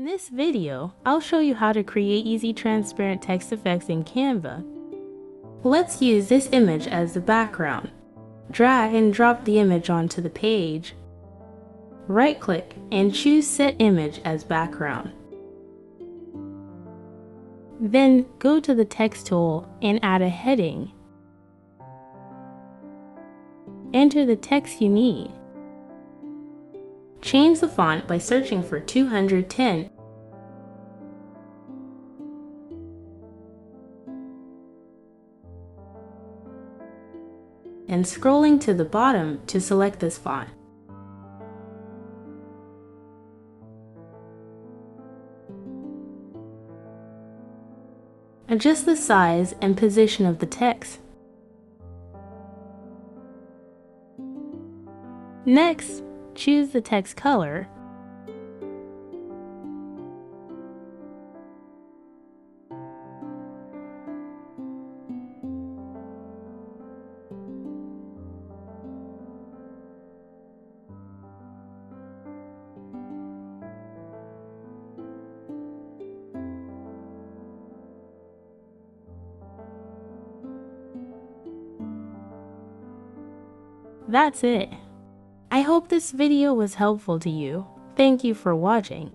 this video, I'll show you how to create easy transparent text effects in Canva. Let's use this image as the background. Drag and drop the image onto the page. Right-click and choose Set Image as Background. Then go to the Text tool and add a heading. Enter the text you need. Change the font by searching for 210. And scrolling to the bottom to select this font. Adjust the size and position of the text. Next, choose the text color. That's it. I hope this video was helpful to you. Thank you for watching.